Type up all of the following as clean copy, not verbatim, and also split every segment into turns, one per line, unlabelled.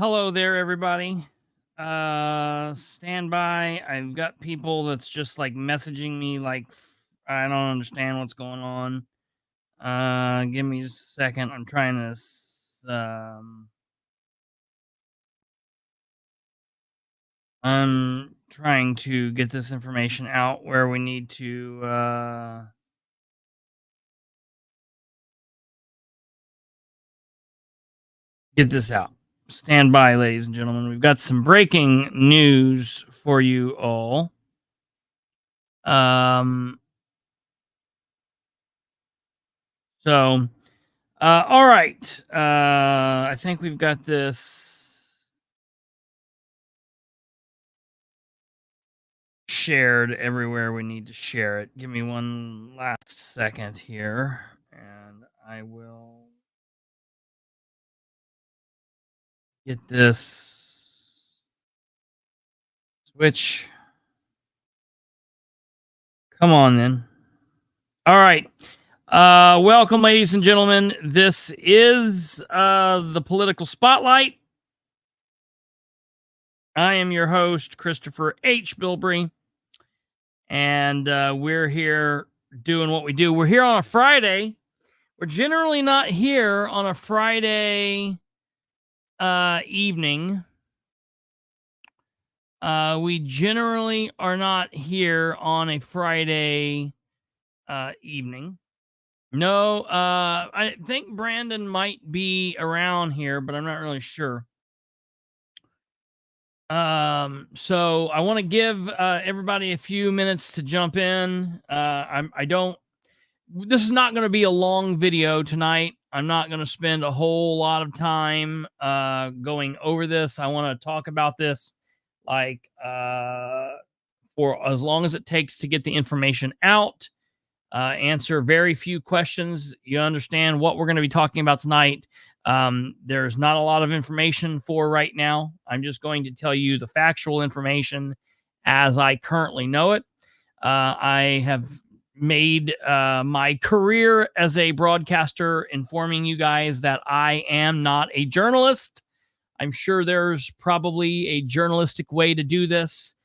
Hello there, everybody. Stand by. I've got people that's just like messaging me like I don't understand what's going on. Give me just a second. I'm trying to I'm trying to get this information out where we need to get this out. Stand by, ladies and gentlemen. We've got some breaking news for you all. So, all right. I think we've got this shared everywhere we need to share it. Give me one last second here, and I will get this switch. Come on, then. All right. Welcome, ladies and gentlemen. This is the Political Spotlight. I am your host, Kristopher H. Bilbrey, and we're here doing what we do. We're here on a Friday. We're generally not here on a Friday evening. We generally are not here on a Friday evening. No, I think Brandon might be around here, but I'm not really sure. So I want to give everybody a few minutes to jump in. This is not going to be a long video tonight. I'm not going to spend a whole lot of time going over this. I want to talk about this like for as long as it takes to get the information out. Answer very few questions. You understand what we're going to be talking about tonight. There's not a lot of information for right now. I'm just going to tell you the factual information as I currently know it. I have made my career as a broadcaster informing you guys that I am not a journalist. I'm sure there's probably a journalistic way to do this.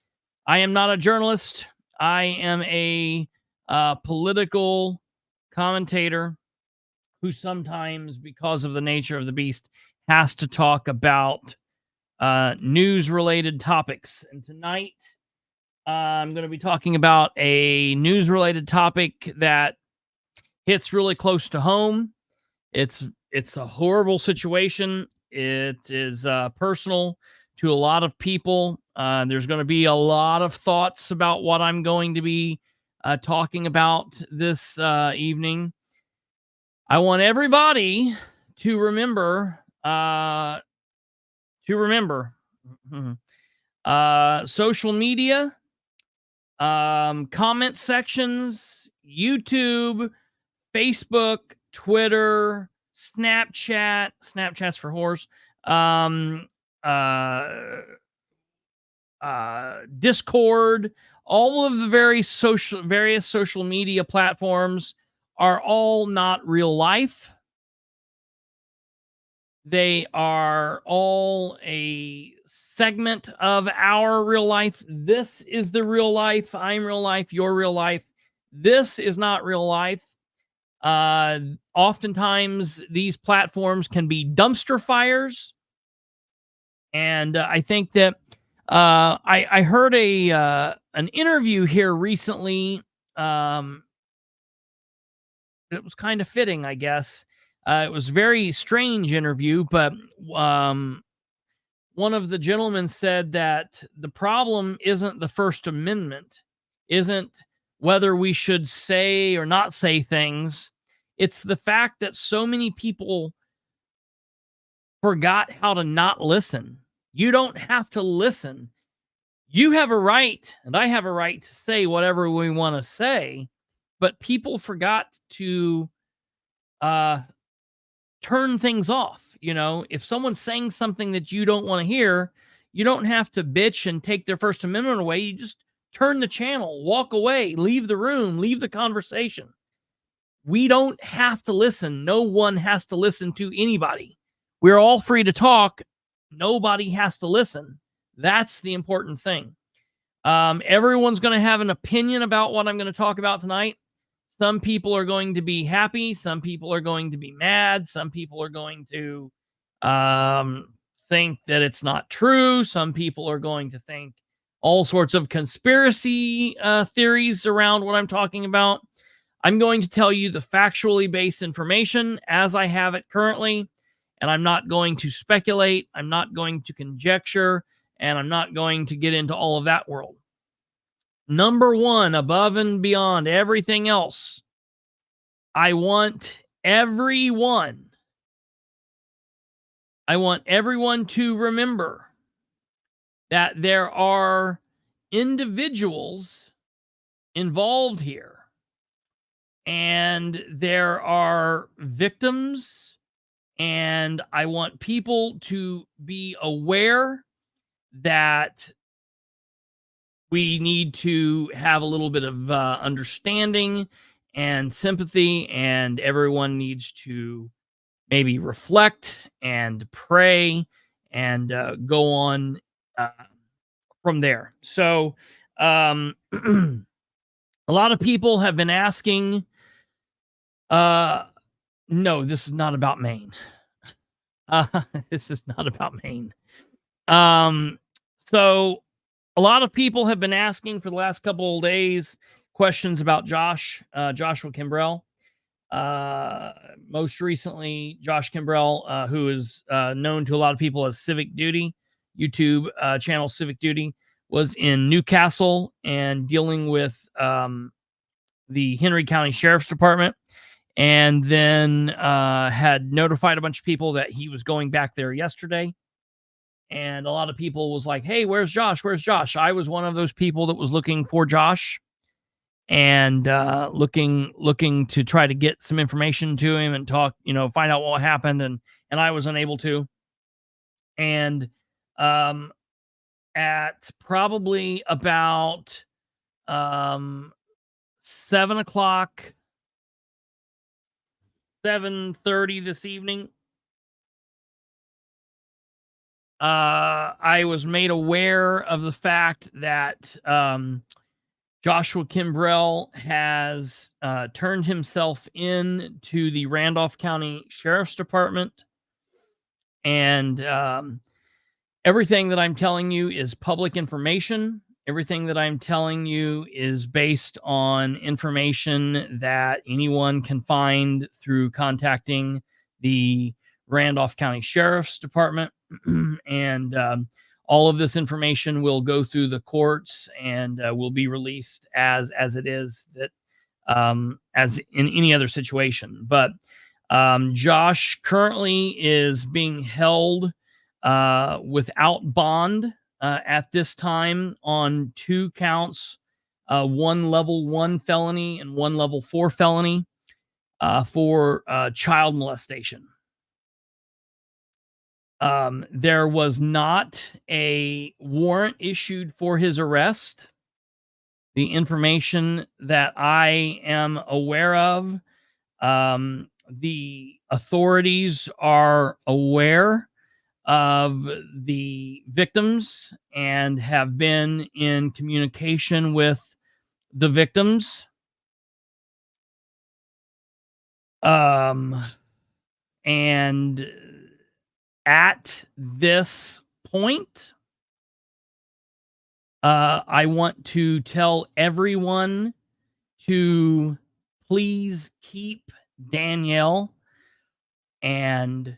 I am not a journalist. I am a political commentator who sometimes, because of the nature of the beast, has to talk about news-related topics. And tonight, I'm going to be talking about a news-related topic that hits really close to home. It's a horrible situation. It is personal to a lot of people. There's going to be a lot of thoughts about what I'm going to be talking about this evening. I want everybody to remember social media, comment sections, YouTube, Facebook, Twitter, Snapchat. Snapchat's for whores. Discord. All of the various social media platforms are all not real life. They are all a segment of our real life. This is the real life. I'm real life. You're real life. This is not real life. Oftentimes, these platforms can be dumpster fires. And I think that I heard an interview here recently. It was kind of fitting, I guess. It was a very strange interview, but one of the gentlemen said that the problem isn't the First Amendment, isn't whether we should say or not say things. It's the fact that so many people forgot how to not listen. You don't have to listen. You have a right, and I have a right to say whatever we want to say, but people forgot to turn things off. You know, if someone's saying something that you don't want to hear, you don't have to bitch and take their First Amendment away. You just turn the channel, walk away, leave the room, leave the conversation. We don't have to listen. No one has to listen to anybody. We're all free to talk Nobody has to listen. That's the important thing. Everyone's going to have an opinion about what I'm going to talk about tonight. Some people are going to be happy. Some people are going to be mad. Some people are going to think that it's not true. Some people are going to think all sorts of conspiracy theories around what I'm talking about. I'm going to tell you the factually based information as I have it currently, and I'm not going to speculate. I'm not going to conjecture, and I'm not going to get into all of that world. Number one, above and beyond everything else, I want everyone to remember that there are individuals involved here, and there are victims, and I want people to be aware that we need to have a little bit of understanding and sympathy, and everyone needs to maybe reflect and pray and go on from there. So a lot of people have been asking, no, this is not about Maine. This is not about Maine. So a lot of people have been asking for the last couple of days questions about Joshua Kimbrell. Most recently, Josh Kimbrell, who is known to a lot of people as Civic Duty, YouTube channel Civic Duty, was in Newcastle and dealing with the Henry County Sheriff's Department, and then had notified a bunch of people that he was going back there yesterday. And a lot of people was like, hey, where's Josh? Where's Josh? I was one of those people that was looking for Josh and looking to try to get some information to him and talk, find out what happened. And I was unable to. And at probably about 7 o'clock, 7:30 this evening, I was made aware of the fact that Joshua Kimbrell has turned himself in to the Randolph County Sheriff's Department. And everything that I'm telling you is public information. Everything that I'm telling you is based on information that anyone can find through contacting the Randolph County Sheriff's Department. And all of this information will go through the courts and will be released as it is, that as in any other situation. But Josh currently is being held without bond at this time on 2 counts, one level 1 felony and one level 4 felony for child molestation. There was not a warrant issued for his arrest. The information that I am aware of, the authorities are aware of the victims and have been in communication with the victims. And at this point, I want to tell everyone to please keep Danielle and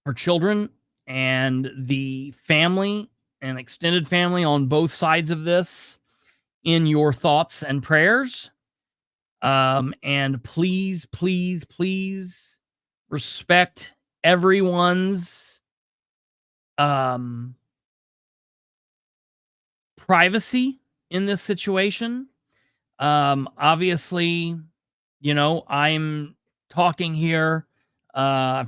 her children and the family and extended family on both sides of this in your thoughts and prayers. And please, please, please respect everyone's privacy in this situation. Obviously, I'm talking here. I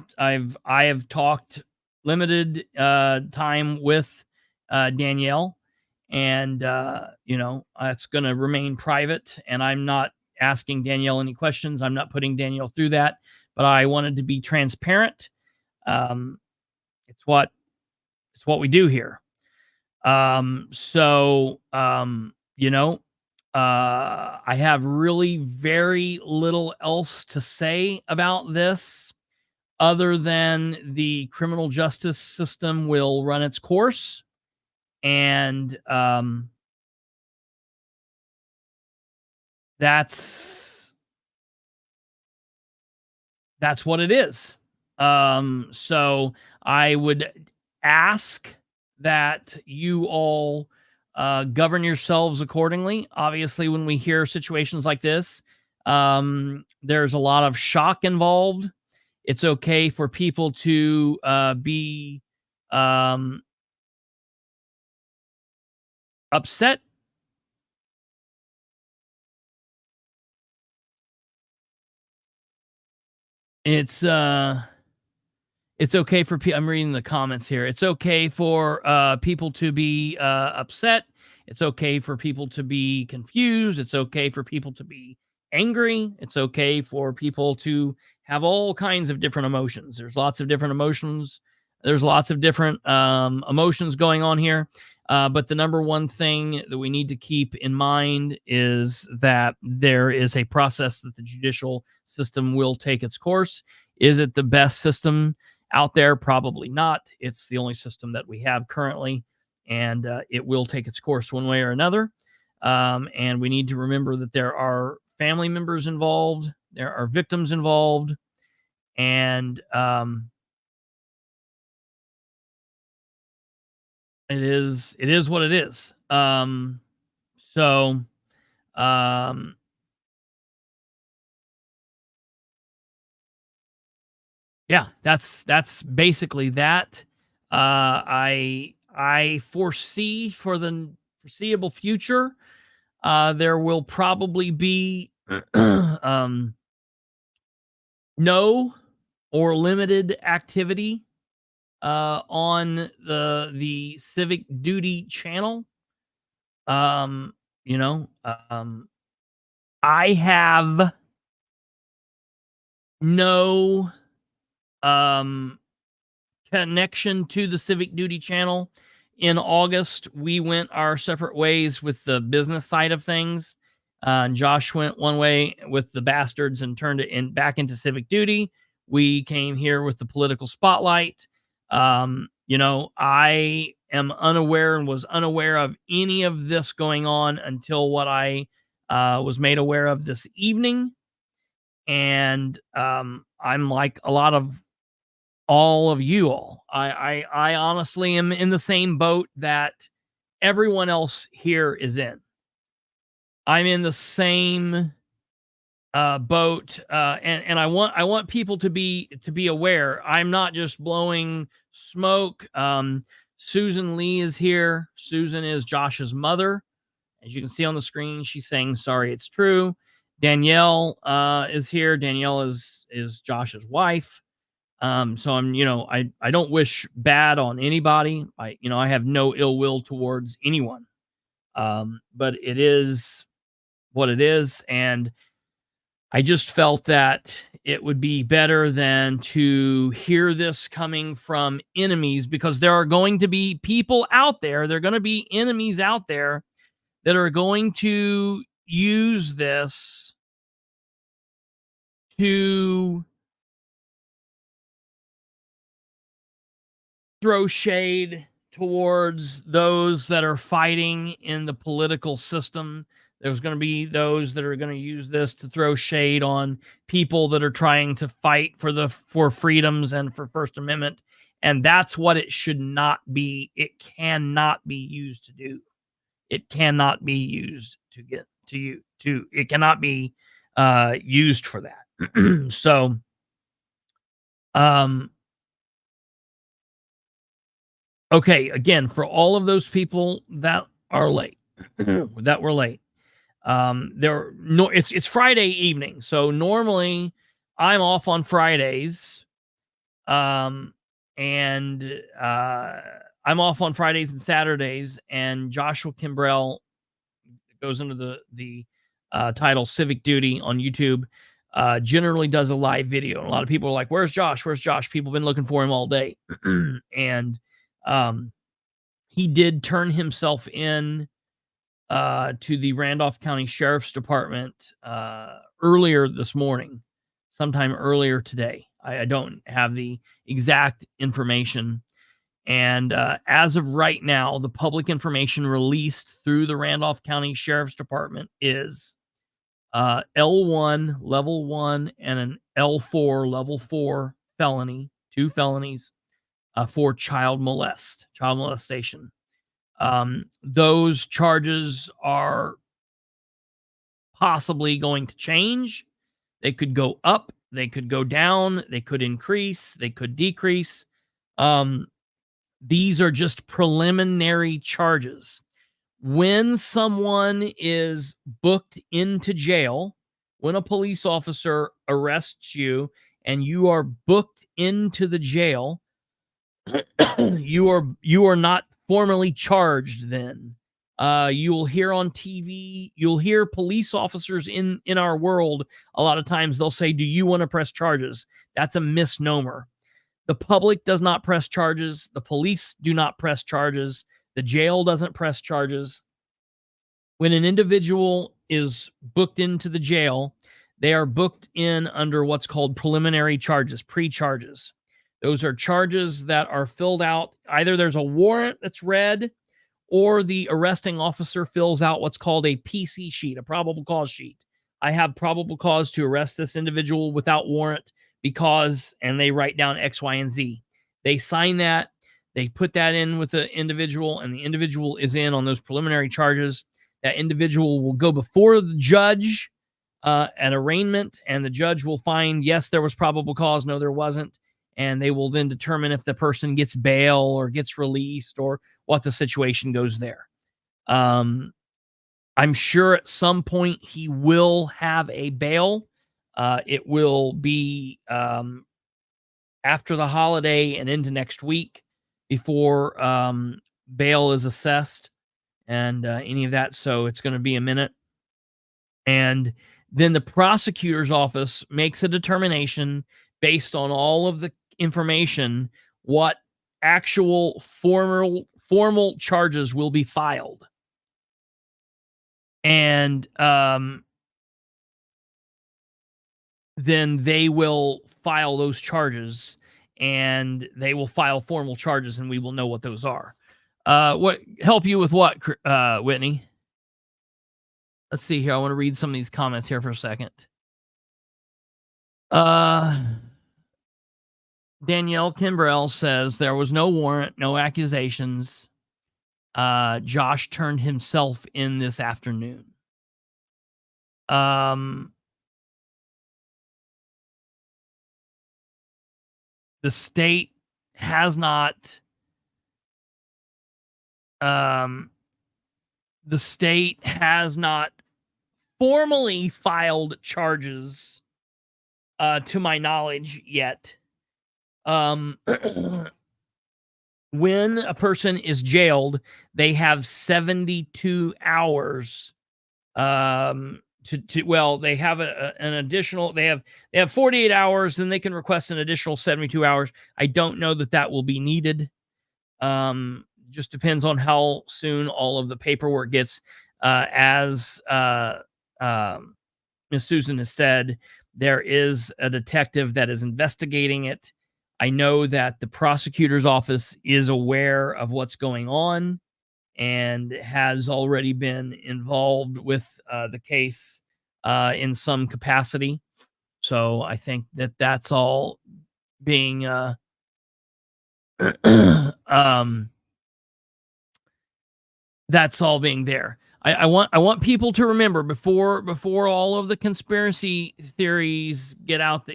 have talked limited time with Danielle, and it's going to remain private, and I'm not asking Danielle any questions. I'm not putting Danielle through that, but I wanted to be transparent Um, it's what we do here. You know, I have really very little else to say about this other than the criminal justice system will run its course, and that's what it is. So I would ask that you all govern yourselves accordingly. Obviously, when we hear situations like this, there's a lot of shock involved. It's okay for people to be um, upset. It's okay for I'm reading the comments here. It's okay for people to be upset. It's okay for people to be confused. It's okay for people to be angry. It's okay for people to have all kinds of different emotions. There's lots of different emotions. There's lots of different emotions going on here. But the number one thing that we need to keep in mind is that there is a process that the judicial system will take its course. Is it the best system out there? Probably not. It's the only system that we have currently, and it will take its course one way or another. And we need to remember that there are family members involved, there are victims involved, and it is what it is. So um, yeah, that's basically that. I foresee for the foreseeable future, there will probably be no or limited activity on the Civic Duty channel. Um, you know, I have no um connection to the Civic Duty channel. In August, we went our separate ways with the business side of things. And Josh went one way with the bastards and turned it back into Civic Duty. We came here with the political spotlight. I am unaware and was unaware of any of this going on until what I was made aware of this evening. And I'm like a lot of all of you all. I honestly am in the same boat that everyone else here is in. I'm in the same boat, and I want people to be aware. I'm not just blowing smoke. Susan Lee is here. Susan is Josh's mother. As you can see on the screen, she's saying sorry, it's true. Danielle is here. Danielle is Josh's wife. So I don't wish bad on anybody. I have no ill will towards anyone. But it is what it is. And I just felt that it would be better than to hear this coming from enemies, because there are going to be people out there. There are going to be enemies out there that are going to use this to throw shade towards those that are fighting in the political system. There's going to be those that are going to use this to throw shade on people that are trying to fight for freedoms and for First Amendment. And that's what it should not be. It cannot be used to do. It cannot be used to get to you to. It cannot be used for that. So, okay, again, for all of those people that are late, that were late, it's Friday evening, so normally I'm off on Fridays, and I'm off on Fridays and Saturdays, and Joshua Kimbrell goes under the title Civic Duty on YouTube. generally does a live video. And a lot of people are like, "Where's Josh? Where's Josh?" People have been looking for him all day. And he did turn himself in to the Randolph County Sheriff's Department earlier this morning, sometime earlier today. I don't have the exact information. And as of right now, the public information released through the Randolph County Sheriff's Department is L1, level 1, and an L4, level 4 felony, 2 felonies for child molestation. Those charges are possibly going to change. They could go up, they could go down, they could increase, they could decrease. These are just preliminary charges. When someone is booked into jail, when a police officer arrests you and you are booked into the jail, you are not formally charged then. You will hear on TV, you'll hear police officers in our world, a lot of times they'll say, "Do you want to press charges?" That's a misnomer. The public does not press charges. The police do not press charges. The jail doesn't press charges. When an individual is booked into the jail, they are booked in under what's called preliminary charges, pre-charges. Those are charges that are filled out. Either there's a warrant that's read, or the arresting officer fills out what's called a PC sheet, a probable cause sheet. I have probable cause to arrest this individual without warrant because, and they write down X, Y, and Z. They sign that, they put that in with the individual, and the individual is in on those preliminary charges. That individual will go before the judge at arraignment, and the judge will find, yes, there was probable cause, no, there wasn't. And they will then determine if the person gets bail or gets released or what the situation goes there. I'm sure at some point he will have a bail. It will be after the holiday and into next week before bail is assessed and any of that. So it's going to be a minute. And then the prosecutor's office makes a determination based on all of the information what actual formal charges will be filed. And then they will file those charges, and they will file formal charges, and we will know what those are. What help you with what, Whitney? Let's see here. I want to read some of these comments here for a second. Danielle Kimbrell says there was no warrant, no accusations. Josh turned himself in this afternoon. The state has not formally filed charges to my knowledge yet. When a person is jailed, they have 72 hours they have an additional, they have 48 hours, then they can request an additional 72 hours. I don't know that will be needed. Just depends on how soon all of the paperwork gets. As Miss Susan has said, there is a detective that is investigating it. I know that the prosecutor's office is aware of what's going on and has already been involved with the case in some capacity. So I think that's all being that's all being there. I want people to remember before all of the conspiracy theories get out,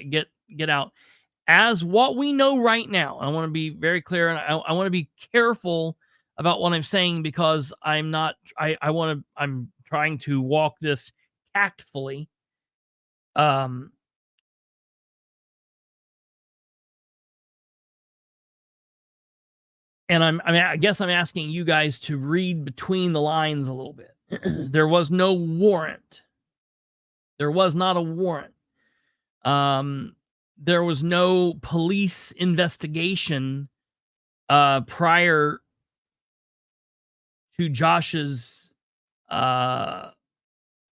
as what we know right now. I want to be very clear, and I want to be careful about what I'm saying, because I'm trying to walk this tactfully. And I guess I'm asking you guys to read between the lines a little bit. There was no warrant. There was not a warrant. Um, there was no police investigation prior to Josh's uh,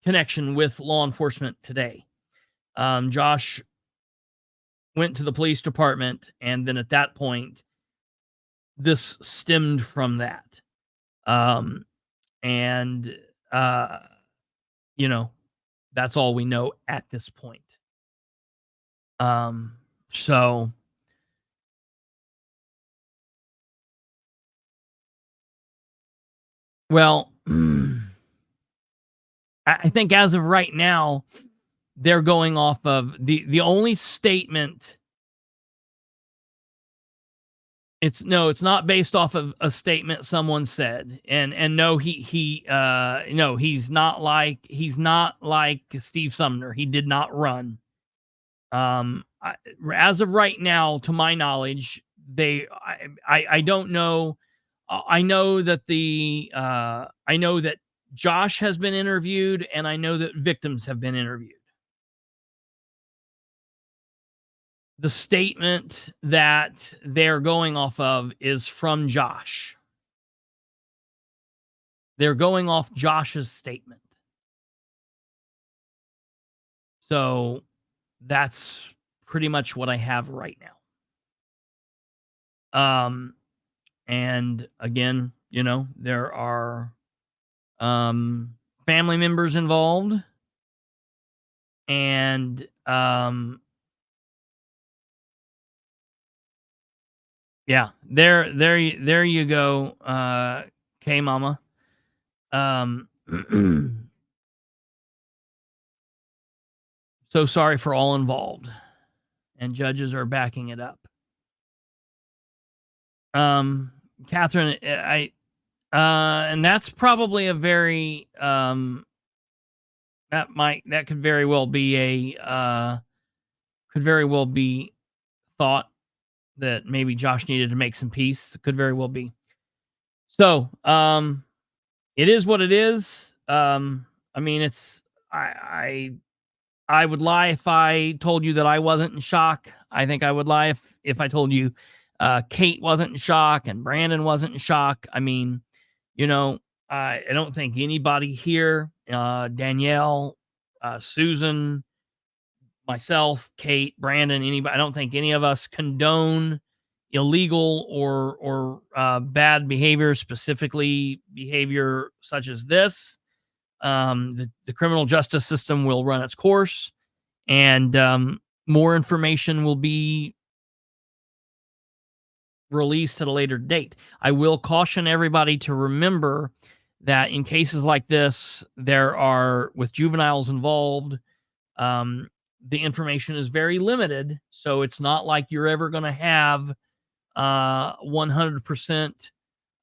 connection with law enforcement today. Josh went to the police department, and then at that point, this stemmed from that. Um, and, uh, you know, that's all we know at this point. Um, so, well, I think as of right now, they're going off of the only statement. It's not based off of a statement someone said. And no, no, he's not like Steve Sumner. He did not run. As of right now, to my knowledge, I don't know. I know that I know that Josh has been interviewed, and I know that victims have been interviewed. The statement that they're going off of is from Josh. They're going off Josh's statement. So that's pretty much what I have right now. And again, there are family members involved, and yeah, there you go, K Mama. So sorry for all involved, and judges are backing it up. Catherine, and that's probably a very that could very well be thought that maybe Josh needed to make some peace. It could very well be. So, it is what it is. I mean, I would lie if I told you that I wasn't in shock. I think I would lie if I told you Kate wasn't in shock and Brandon wasn't in shock. I mean, I don't think anybody here, Danielle, Susan, myself, Kate, Brandon, anybody, I don't think any of us condone illegal or bad behavior, specifically behavior such as this. The criminal justice system will run its course, and more information will be released at a later date. I will caution everybody to remember that in cases like this, with juveniles involved, the information is very limited. So it's not like you're ever going to have 100%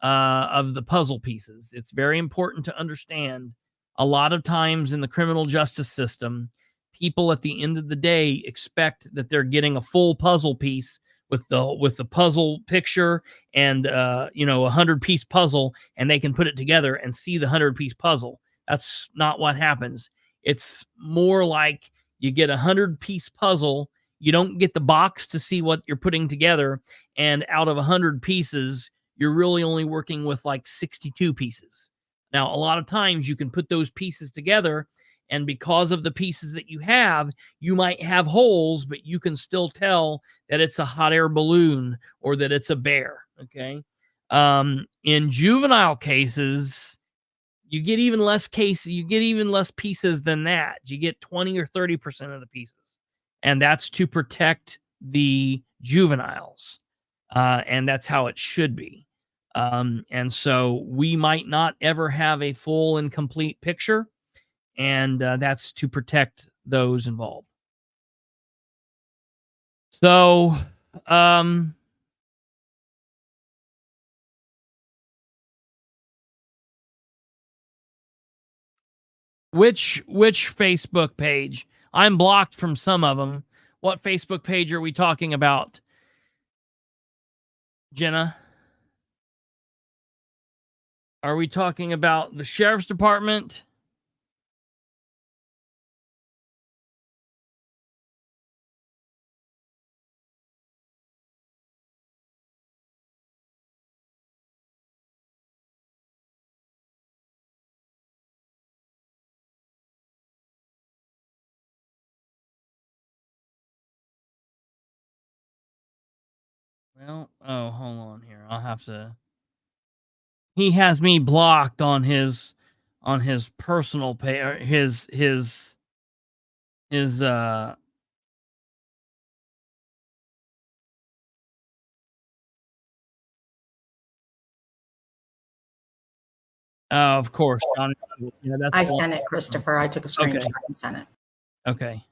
of the puzzle pieces. It's very important to understand. A lot of times in the criminal justice system, people at the end of the day expect that they're getting a full puzzle piece with the puzzle picture and 100-piece puzzle, and they can put it together and see the 100-piece puzzle. That's not what happens. It's more like you get a 100-piece puzzle. You don't get the box to see what you're putting together, and out of 100 pieces, you're really only working with like 62 pieces. Now, a lot of times you can put those pieces together, and because of the pieces that you have, you might have holes, but you can still tell that it's a hot air balloon or that it's a bear. Okay. In juvenile cases, you get even less pieces than that. You get 20 or 30% of the pieces. And that's to protect the juveniles. And that's how it should be. And so we might not ever have a full and complete picture. And that's to protect those involved. So, which Facebook page? I'm blocked from some of them. What Facebook page are we talking about, Jenna? Are we talking about the sheriff's department? Well, oh, hold on here. I'll have to. He has me blocked on his personal pay or his of course, John. Yeah, that's
I
the one.
sent it, Kristopher. I took a
Okay.
screenshot and sent it.
Okay.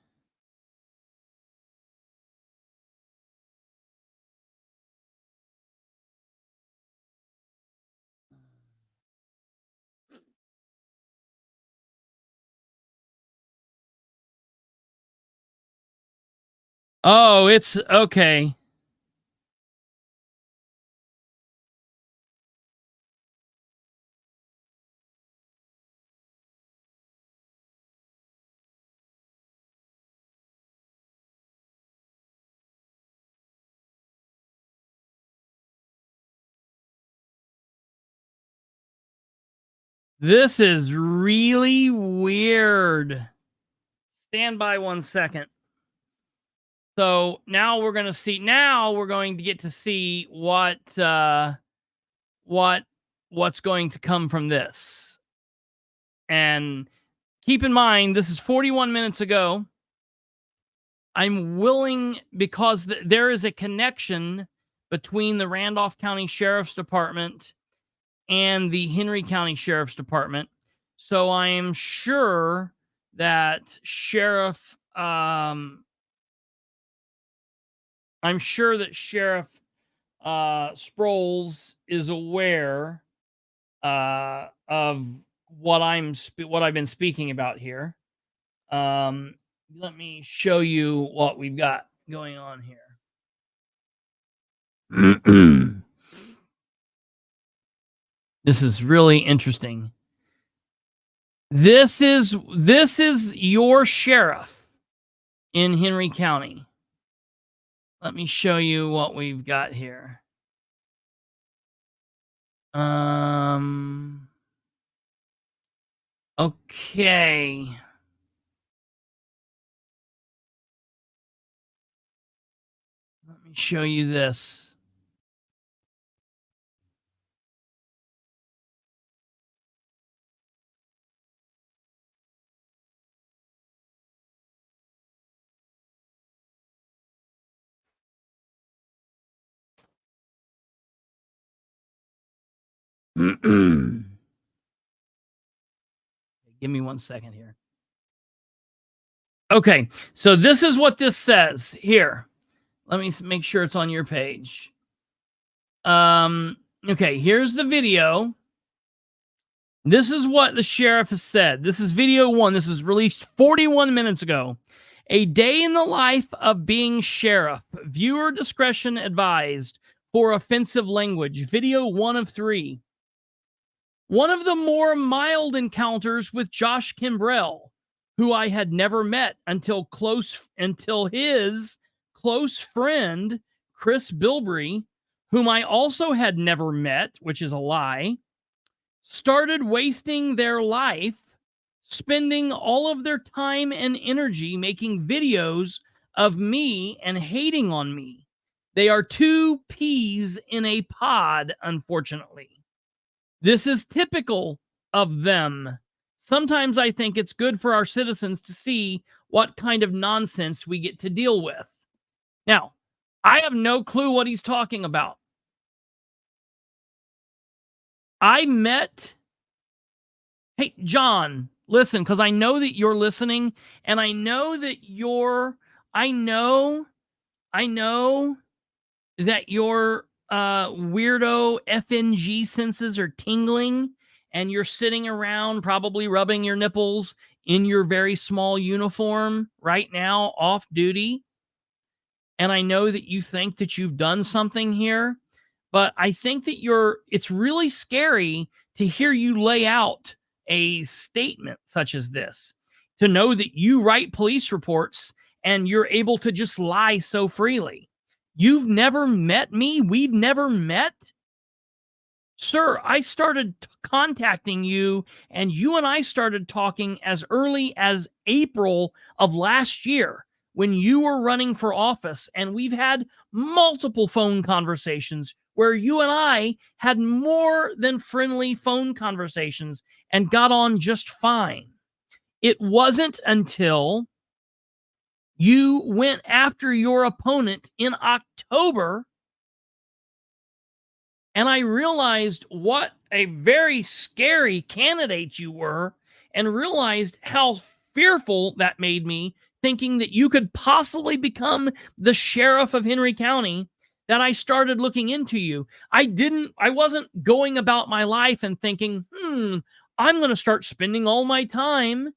Oh, it's okay. This is really weird. Stand by 1 second. So now we're going to get to see what's going to come from this. And keep in mind, this is 41 minutes ago. I'm willing, because there is a connection between the Randolph County Sheriff's Department and the Henry County Sheriff's Department. So I am sure that Sheriff Sproles is aware of what I've been speaking about here. Let me show you what we've got going on here. This is really interesting. This is your sheriff in Henry County. Let me show you what we've got here. Okay. Let me show you this. Give me 1 second here. Okay, so this is what this says here. Let me make sure it's on your page. Okay, here's the video. This is what the sheriff has said. This is video 1. This was released 41 minutes ago. A day in the life of being sheriff. Viewer discretion advised for offensive language. Video 1 of 3. One of the more mild encounters with Josh Kimbrell, who I had never met until his close friend, Chris Bilbrey, whom I also had never met, which is a lie, started wasting their life, spending all of their time and energy making videos of me and hating on me. They are two peas in a pod, unfortunately. This is typical of them. Sometimes I think it's good for our citizens to see what kind of nonsense we get to deal with. Now, I have no clue what he's talking about. Hey, John, listen, because I know that you're listening, and I know that I know that your weirdo FNG senses are tingling, and you're sitting around probably rubbing your nipples in your very small uniform right now, off duty. And I know that you think that you've done something here, but I think that it's really scary to hear you lay out a statement such as this, to know that you write police reports and you're able to just lie so freely. You've never met me? We've never met? Sir, I started contacting you, and you and I started talking as early as April of last year. when you were running for office, and we've had multiple phone conversations where you and I had more than friendly phone conversations and got on just fine. It wasn't until you went after your opponent in October and I realized what a very scary candidate you were, and realized how fearful that made me, thinking that you could possibly become the sheriff of Henry County, that I started looking into you. I wasn't going about my life and thinking, I'm going to start spending all my time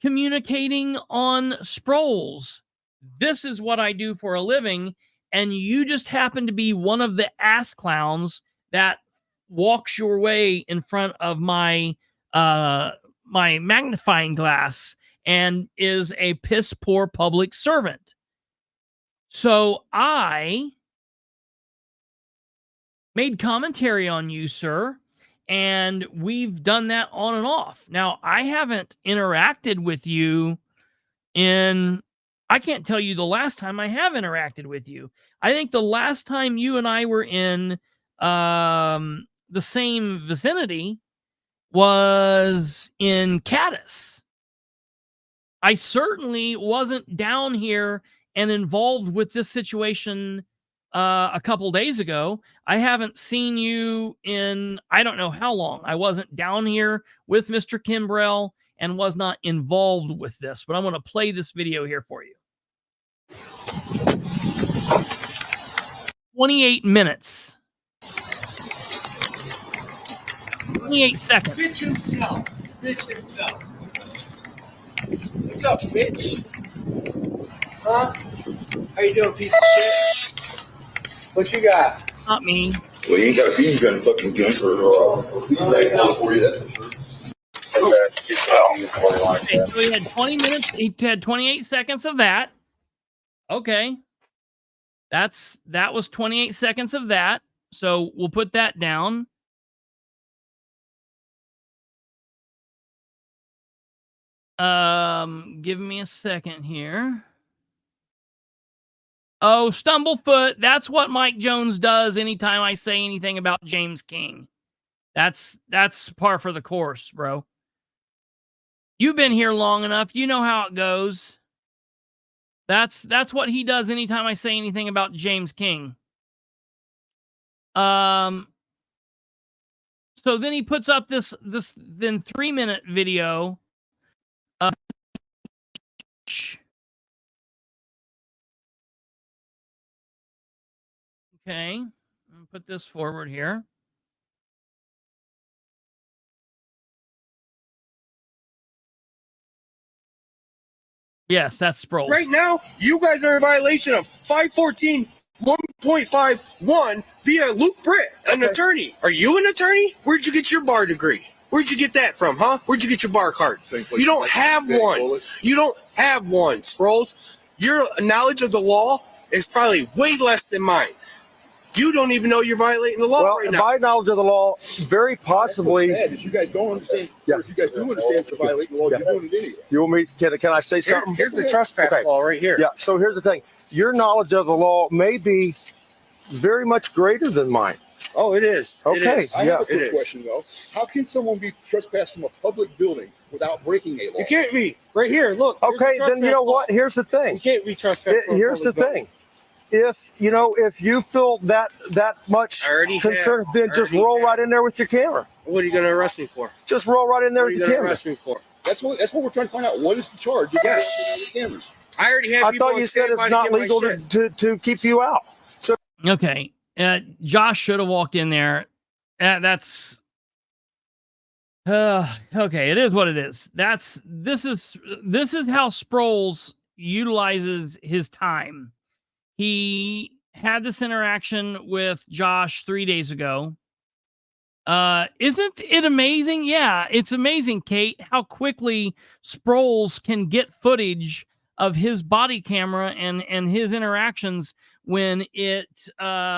communicating on Sproles. This is what I do for a living. And you just happen to be one of the ass clowns that walks your way in front of my my magnifying glass and is a piss poor public servant. So I made commentary on you, sir, and we've done that on and off. Now, I haven't interacted with you I can't tell you the last time I have interacted with you. I think the last time you and I were in the same vicinity was in Caddis. I certainly wasn't down here and involved with this situation a couple days ago. I haven't seen you in I don't know how long. I wasn't down here with Mr. Kimbrell and was not involved with this, but I'm going to play this video here for you. 28 minutes. 28 seconds.
Bitch himself. What's up, bitch? Huh? How you doing, piece of shit? What you got?
Not me.
Well, you ain't got a bean gun fucking gun for you, that's for sure.
Okay, so he had 20 minutes. He had 28 seconds of that. Okay. That was 28 seconds of that. So we'll put that down. Give me a second here. Oh, Stumblefoot. That's what Mike Jones does anytime I say anything about James King. That's par for the course, bro. You've been here long enough. You know how it goes. That's what he does anytime I say anything about James King. So then he puts up this then 3-minute video. Okay, I'll put this forward here. Yes, that's Sproles.
Right now, you guys are in violation of 514 1.51 via Luke Britt, an attorney. Are you an attorney? Where'd you get your bar degree? Where'd you get that from, huh? Where'd you get your bar card? You don't have one. You don't have one, Sproles. Your knowledge of the law is probably way less than mine. You don't even know you're violating the law right now.
My knowledge of the law, very possibly.
You guys don't understand. Yeah. If you guys do understand you're violating the law, you're doing it anyway.
You want me? Can I say something?
Here's the trespass law right here.
Yeah. So here's the thing. Your knowledge of the law may be very much greater than mine.
Oh, it is.
Okay.
It is.
I have a quick question though. How can someone be trespassed from a public building without breaking a law?
You can't be. Right here, look.
Okay, then you know what? Here's the thing.
You can't be trespassed.
Here's the thing. If you feel that much concern, then just roll right in there with your camera.
What are you going to arrest me for?
Just roll right in there with your camera.
Arrest me for?
That's what we're trying to find out. What is the charge?
Yes.
Cameras.
I already have.
I thought you said it's not legal to keep you out. So
okay, Josh should have walked in there. That's okay. It is what it is. This is how Sproles utilizes his time. He had this interaction with Josh 3 days ago. Isn't it amazing? Yeah, it's amazing, Kate, how quickly Sproles can get footage of his body camera and his interactions when it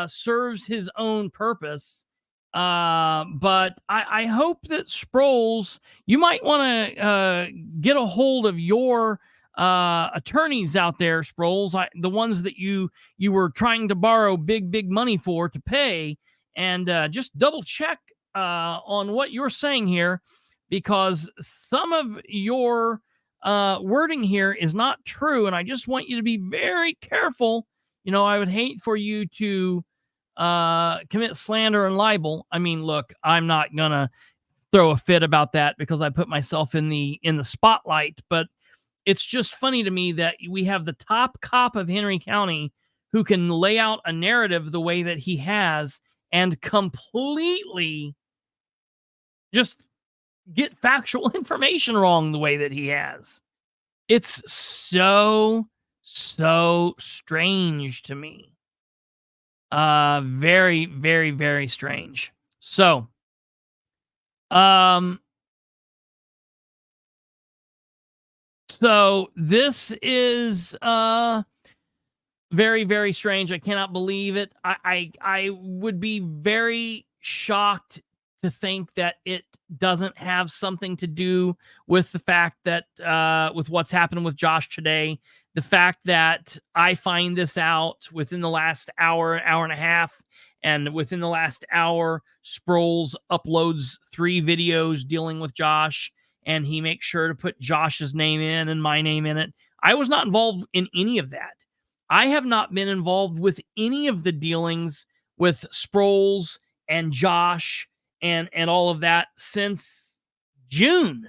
serves his own purpose. But I hope that Sproles, you might want to get a hold of your attorneys out there, Sproles, the ones that you were trying to borrow big money for to pay, and just double check on what you're saying here, because some of your wording here is not true, and I just want you to be very careful. You know, I would hate for you to commit slander and libel. I mean, look, I'm not gonna throw a fit about that because I put myself in the spotlight, but it's just funny to me that we have the top cop of Henry County who can lay out a narrative the way that he has and completely just get factual information wrong the way that he has. It's so strange to me. Very, very, very strange. So, so this is very, very strange. I cannot believe it. I would be very shocked to think that it doesn't have something to do with the fact that with what's happened with Josh today. The fact that I find this out within the last hour and a half, and within the last hour, Sproles uploads 3 videos dealing with Josh, and he makes sure to put Josh's name in and my name in it. I was not involved in any of that. I have not been involved with any of the dealings with Sproles and Josh and all of that since June.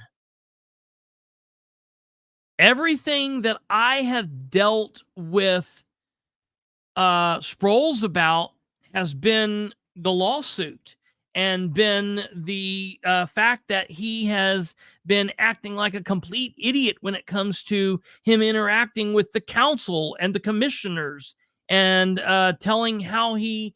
Everything that I have dealt with Sproles about has been the lawsuit and been the fact that he has been acting like a complete idiot when it comes to him interacting with the council and the commissioners, and telling how he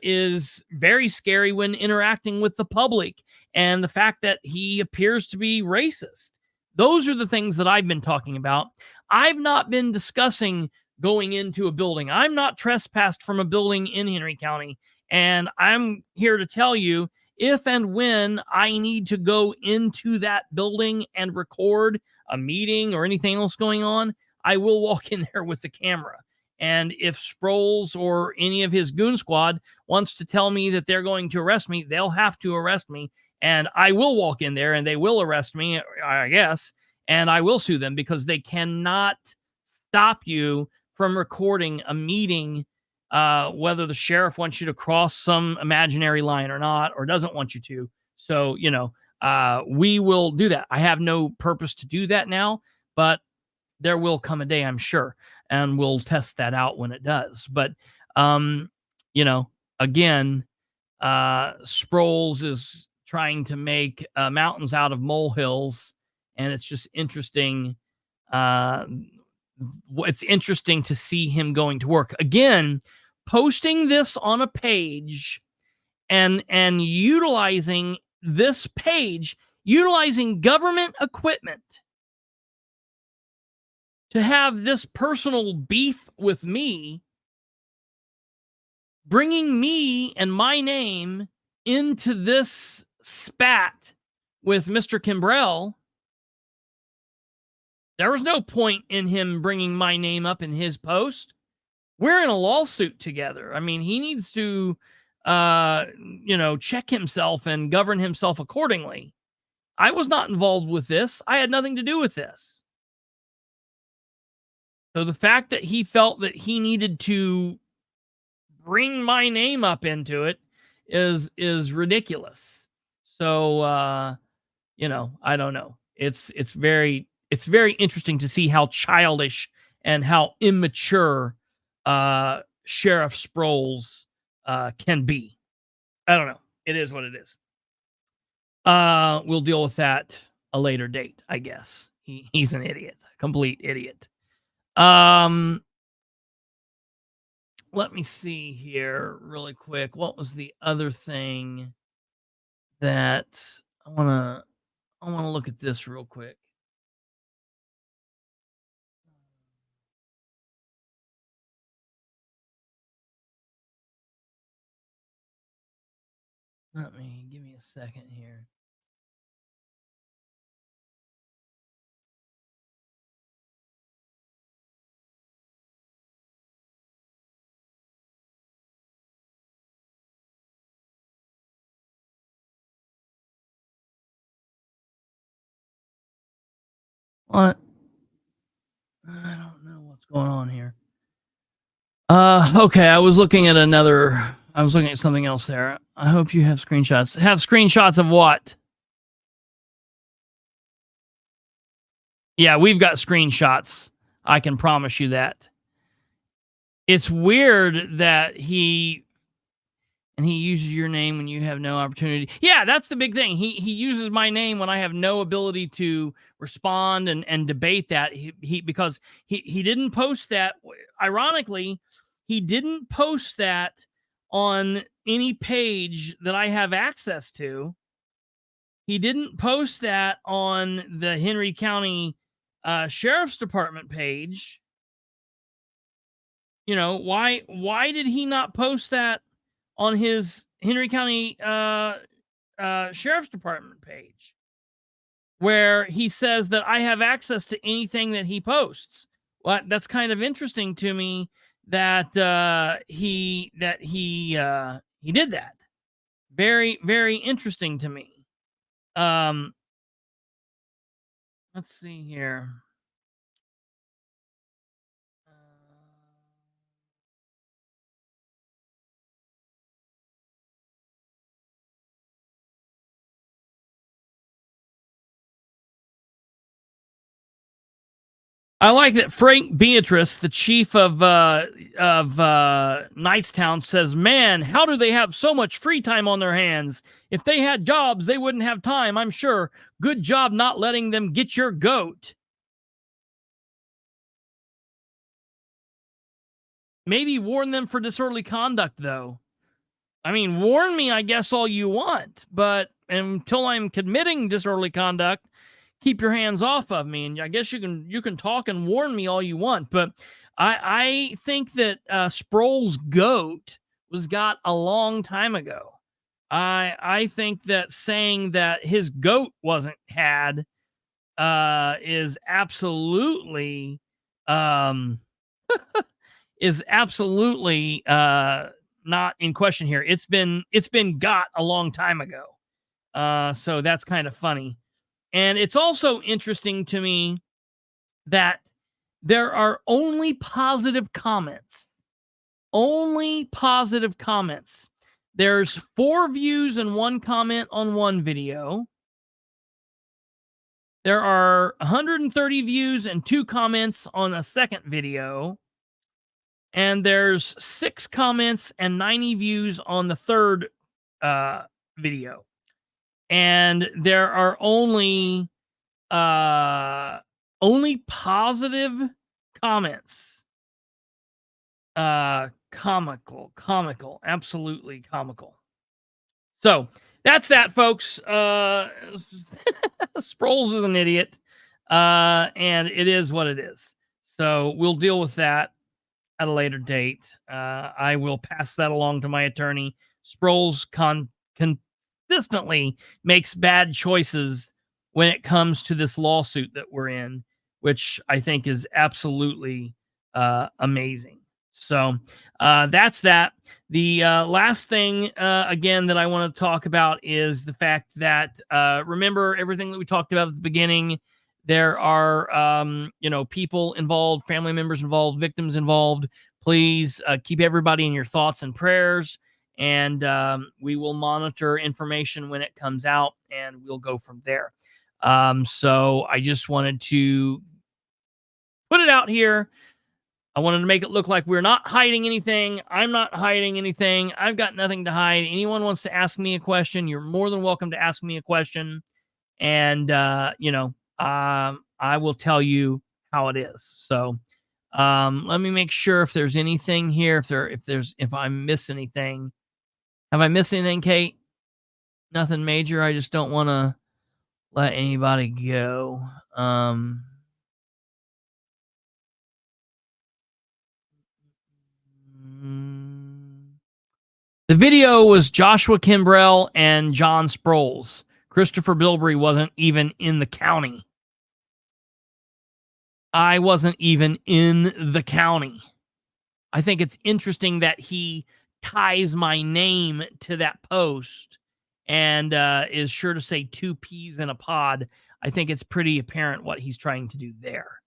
is very scary when interacting with the public, and the fact that he appears to be racist. Those are the things that I've been talking about. I've not been discussing going into a building. I'm not trespassed from a building in Henry County. And I'm here to tell you, if and when I need to go into that building and record a meeting or anything else going on, I will walk in there with the camera. And if Sproles or any of his goon squad wants to tell me that they're going to arrest me, they'll have to arrest me. And I will walk in there and they will arrest me, I guess, and I will sue them, because they cannot stop you from recording a meeting, whether the sheriff wants you to cross some imaginary line or not, or doesn't want you to. So, you know, we will do that. I have no purpose to do that now, but there will come a day, I'm sure, and we'll test that out when it does. But, you know, again, Sproles is trying to make mountains out of molehills, and it's just interesting. It's interesting to see him going to work again, posting this on a page, and utilizing this page, utilizing government equipment to have this personal beef with me, bringing me and my name into this spat with Mr. Kimbrell. There was no point in him bringing my name up in his post. We're in a lawsuit together. I mean, he needs to, you know, check himself and govern himself accordingly. I was not involved with this. I had nothing to do with this. So the fact that he felt that he needed to bring my name up into it is ridiculous. So, you know, I don't know. It's very interesting to see how childish and how immature Sheriff Sproles can be. I don't know. It is what it is. We'll deal with that a later date, I guess. He's an idiot, a complete idiot. Let me see here really quick. What was the other thing that I want to look at this real quick. Give me a second here. What? I don't know what's going on here. Okay, I was looking at something else there. I hope you have screenshots. Have screenshots of what? Yeah, we've got screenshots. I can promise you that. It's weird that he uses your name when you have no opportunity. Yeah, that's the big thing. He uses my name when I have no ability to respond and debate that. Because he didn't post that. Ironically, he didn't post that on any page that I have access to. He didn't post that on the Henry County Sheriff's Department page. You know, why did he not post that on his Henry County Sheriff's Department page, where he says that I have access to anything that he posts? Well, that's kind of interesting to me that he did that. Very, very interesting to me. Let's see here. I like that Frank Beatrice, the chief of Knightstown, says, "Man, how do they have so much free time on their hands? If they had jobs, they wouldn't have time, I'm sure. Good job not letting them get your goat." Maybe warn them for disorderly conduct, though. I mean, warn me, I guess, all you want, but until I'm committing disorderly conduct, keep your hands off of me. And I guess you can talk and warn me all you want, but I think that Sproul's goat was got a long time ago. I think that saying that his goat wasn't had is absolutely not in question here. It's been got a long time ago. So that's kind of funny. And it's also interesting to me that there are only positive comments. Only positive comments. There's 4 views and 1 comment on one video. There are 130 views and 2 comments on a second video. And there's 6 comments and 90 views on the third video. And there are only positive comments. Comical, absolutely comical. So that's that, folks. Sproles is an idiot, and it is what it is. So we'll deal with that at a later date. I will pass that along to my attorney. Sproles consistently makes bad choices when it comes to this lawsuit that we're in, which I think is absolutely amazing. So that's that. The last thing, again, that I want to talk about is the fact that, remember everything that we talked about at the beginning. There are, people involved, family members involved, victims involved. Please keep everybody in your thoughts and prayers. And we will monitor information when it comes out, and we'll go from there. So I just wanted to put it out here. I wanted to make it look like we're not hiding anything. I'm not hiding anything. I've got nothing to hide. Anyone wants to ask me a question, you're more than welcome to ask me a question. And, I will tell you how it is. So let me make sure if there's anything here, if I miss anything. Have I missed anything, Kate? Nothing major. I just don't want to let anybody go. The video was Joshua Kimbrell and John Sproles. Kristopher Bilbrey wasn't even in the county. I wasn't even in the county. I think it's interesting that he ties my name to that post and is sure to say 2 peas in a pod. I think it's pretty apparent what he's trying to do there.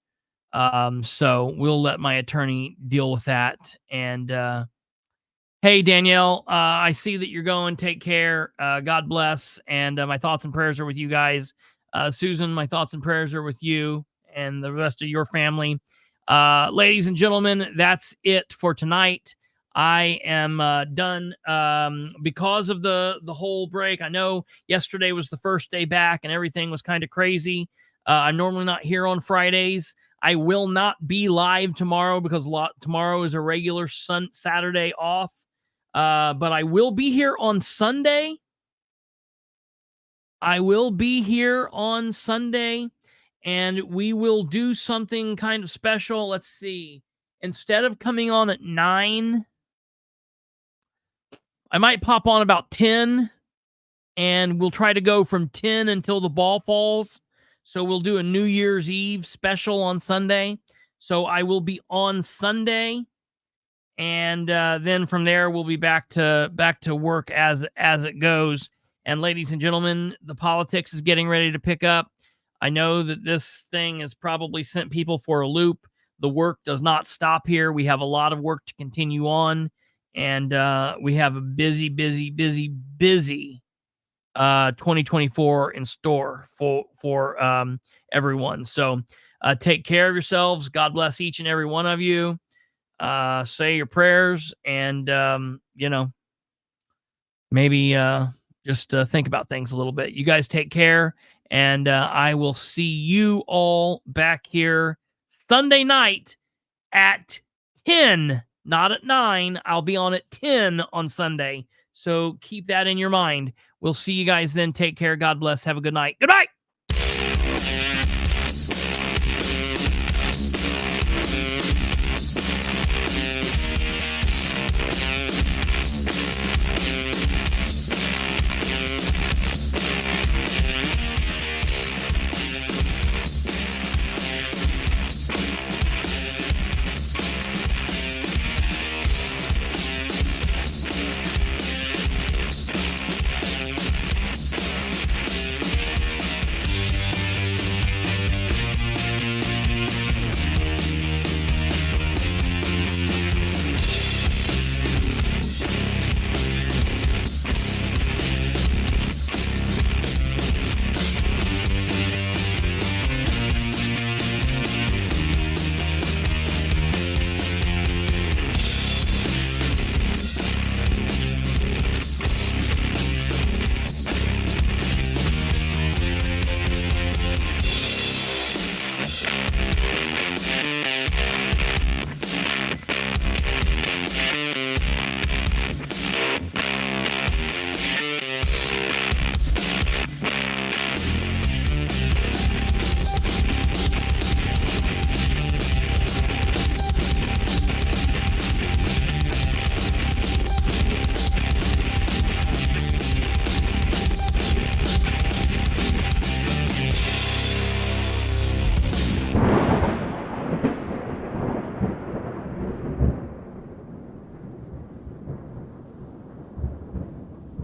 So we'll let my attorney deal with that. And hey, Danielle, I see that you're going. Take care. God bless. And my thoughts and prayers are with you guys. Susan, my thoughts and prayers are with you and the rest of your family. Ladies and gentlemen, that's it for tonight. I am done because of the whole break. I know yesterday was the first day back and everything was kind of crazy. I'm normally not here on Fridays. I will not be live tomorrow because tomorrow is a regular Saturday off. But I will be here on Sunday. And we will do something kind of special. Let's see. Instead of coming on at 9, I might pop on about 10, and we'll try to go from 10 until the ball falls. So we'll do a New Year's Eve special on Sunday. So I will be on Sunday, and then from there we'll be back to work as it goes. And ladies and gentlemen, the politics is getting ready to pick up. I know that this thing has probably sent people for a loop. The work does not stop here. We have a lot of work to continue on, and we have a busy 2024 in store for everyone. So take care of yourselves. God bless each and every one of you. Say your prayers, and maybe just think about things a little bit. You guys take care, and I will see you all back here Sunday night at 10, not at 9. I'll be on at 10 on Sunday. So keep that in your mind. We'll see you guys then. Take care. God bless. Have a good night. Good night.